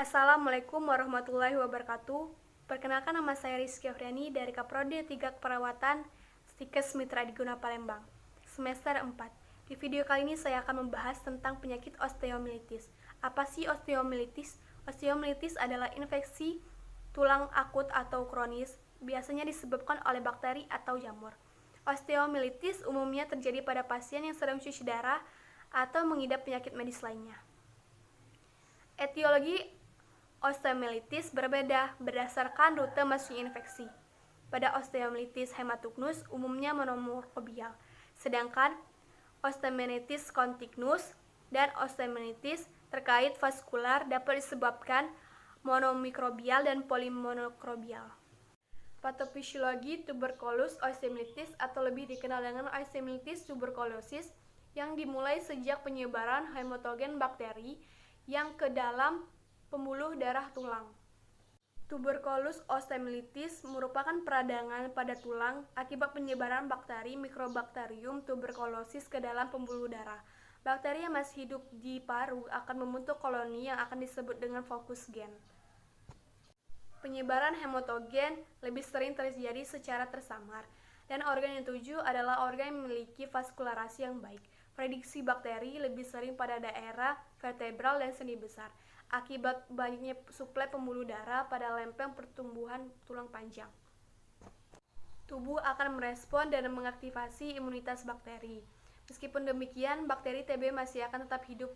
Assalamualaikum warahmatullahi wabarakatuh. Perkenalkan, nama saya Rizky Afriani dari Kaprodi 3 Keperawatan Stikes Mitra Diguna Palembang, semester 4. Di video kali ini saya akan membahas tentang penyakit osteomilitis. Apa sih osteomilitis? Osteomilitis adalah infeksi tulang akut atau kronis, biasanya disebabkan oleh bakteri atau jamur. Osteomilitis umumnya terjadi pada pasien yang sedang cuci darah atau mengidap penyakit medis lainnya. Etiologi osteomilitis berbeda berdasarkan rute masuknya infeksi. Pada osteomilitis hematogenus umumnya monomikrobial, sedangkan osteomilitis kontignus dan osteomilitis terkait vaskular dapat disebabkan monomikrobial dan polimonokrobial. Patofisiologi tuberkulus osteomilitis atau lebih dikenal dengan osteomilitis tuberkulosis yang dimulai sejak penyebaran hematogen bakteri yang ke dalam pembuluh darah tulang. Tuberkulus osteomilitis merupakan peradangan pada tulang akibat penyebaran bakteri Mycobacterium tuberculosis ke dalam pembuluh darah. Bakteri yang masih hidup di paru akan membentuk koloni yang akan disebut dengan fokus gen. Penyebaran hematogen lebih sering terjadi secara tersamar, dan organ yang dituju adalah organ yang memiliki vaskularasi yang baik. Prediksi bakteri lebih sering pada daerah vertebral dan sendi besar, akibat banyaknya suplai pembuluh darah pada lempeng pertumbuhan tulang panjang. Tubuh akan merespon dan mengaktifasi imunitas bakteri. Meskipun demikian, bakteri TB masih akan tetap hidup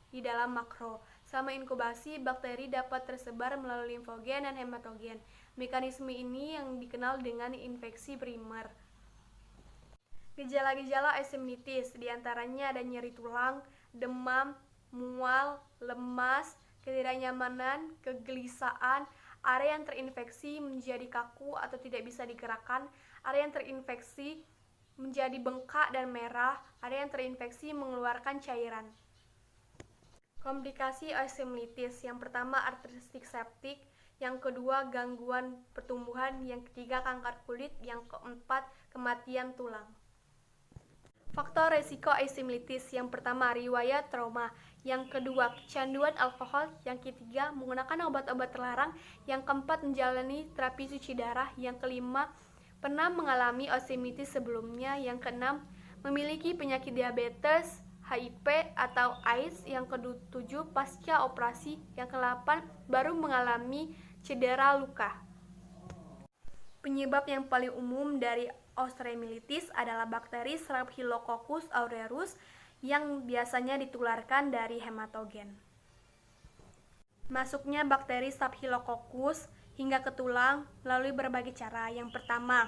di dalam makro. Selama inkubasi, bakteri dapat tersebar melalui limfogen dan hematogen. Mekanisme ini yang dikenal dengan infeksi primer. Gejala-gejala osteomilitis diantaranya ada nyeri tulang, demam, mual, lemas, ketidaknyamanan, kegelisahan, area yang terinfeksi menjadi kaku atau tidak bisa digerakkan, area yang terinfeksi menjadi bengkak dan merah, area yang terinfeksi mengeluarkan cairan. Komplikasi osteomilitis, yang pertama artritis septik, yang kedua gangguan pertumbuhan, yang ketiga kanker kulit, yang keempat kematian tulang. Faktor resiko osteomilitis, yang pertama riwayat trauma, yang kedua kecanduan alkohol, yang ketiga menggunakan obat-obat terlarang, yang keempat menjalani terapi cuci darah, yang kelima pernah mengalami osteomilitis sebelumnya, yang keenam memiliki penyakit diabetes, HIV atau AIDS, yang ketujuh pasca operasi, yang ke-8 baru mengalami cedera luka. Penyebab yang paling umum dari osteomilitis adalah bakteri Staphylococcus aureus yang biasanya ditularkan dari hematogen. Masuknya bakteri Staphylococcus hingga ke tulang melalui berbagai cara. Yang pertama,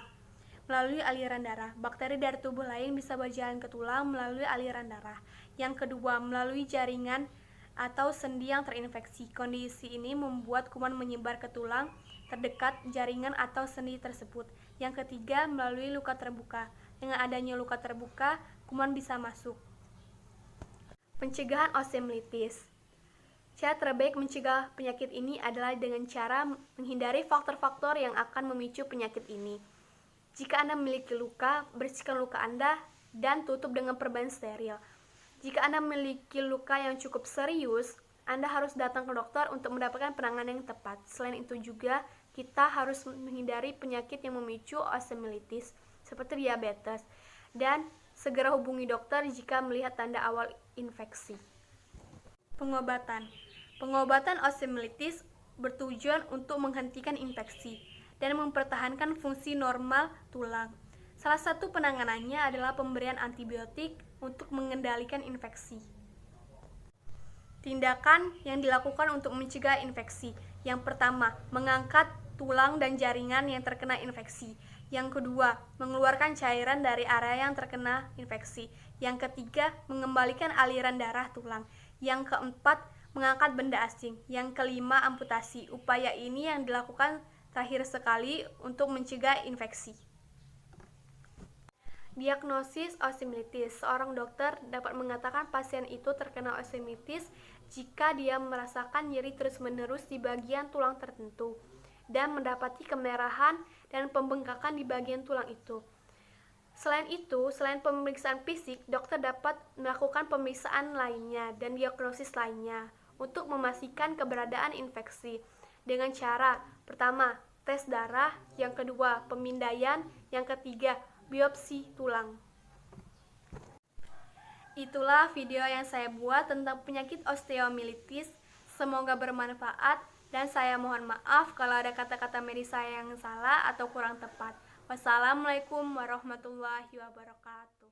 melalui aliran darah. Bakteri dari tubuh lain bisa berjalan ke tulang melalui aliran darah. Yang kedua, melalui jaringan atau sendi yang terinfeksi. Kondisi ini membuat kuman menyebar ke tulang terdekat jaringan atau sendi tersebut. Yang ketiga, melalui luka terbuka. Dengan adanya luka terbuka, kuman bisa masuk. Pencegahan osteomilitis. Cara terbaik mencegah penyakit ini adalah dengan cara menghindari faktor-faktor yang akan memicu penyakit ini. Jika Anda memiliki luka, bersihkan luka Anda dan tutup dengan perban steril. Jika Anda memiliki luka yang cukup serius, Anda harus datang ke dokter untuk mendapatkan penanganan yang tepat. Selain itu juga, kita harus menghindari penyakit yang memicu osteomilitis, seperti diabetes, dan segera hubungi dokter jika melihat tanda awal infeksi. Pengobatan. Pengobatan osteomilitis bertujuan untuk menghentikan infeksi dan mempertahankan fungsi normal tulang. Salah satu penanganannya adalah pemberian antibiotik untuk mengendalikan infeksi. Tindakan yang dilakukan untuk mencegah infeksi. Yang pertama, mengangkat tulang dan jaringan yang terkena infeksi. Yang kedua, mengeluarkan cairan dari area yang terkena infeksi. Yang ketiga, mengembalikan aliran darah tulang. Yang keempat, mengangkat benda asing. Yang kelima, amputasi. Upaya ini yang dilakukan terakhir sekali untuk mencegah infeksi. Diagnosis osteomilitis. Seorang dokter dapat mengatakan pasien itu terkena osteomilitis jika dia merasakan nyeri terus-menerus di bagian tulang tertentu dan mendapati kemerahan dan pembengkakan di bagian tulang itu. Selain itu, selain pemeriksaan fisik, dokter dapat melakukan pemeriksaan lainnya dan diagnosis lainnya untuk memastikan keberadaan infeksi dengan cara pertama, tes darah, yang kedua, pemindaian, yang ketiga, biopsi tulang. Itulah video yang saya buat tentang penyakit osteomielitis. Semoga bermanfaat dan saya mohon maaf kalau ada kata-kata medis saya yang salah atau kurang tepat. Wassalamualaikum warahmatullahi wabarakatuh.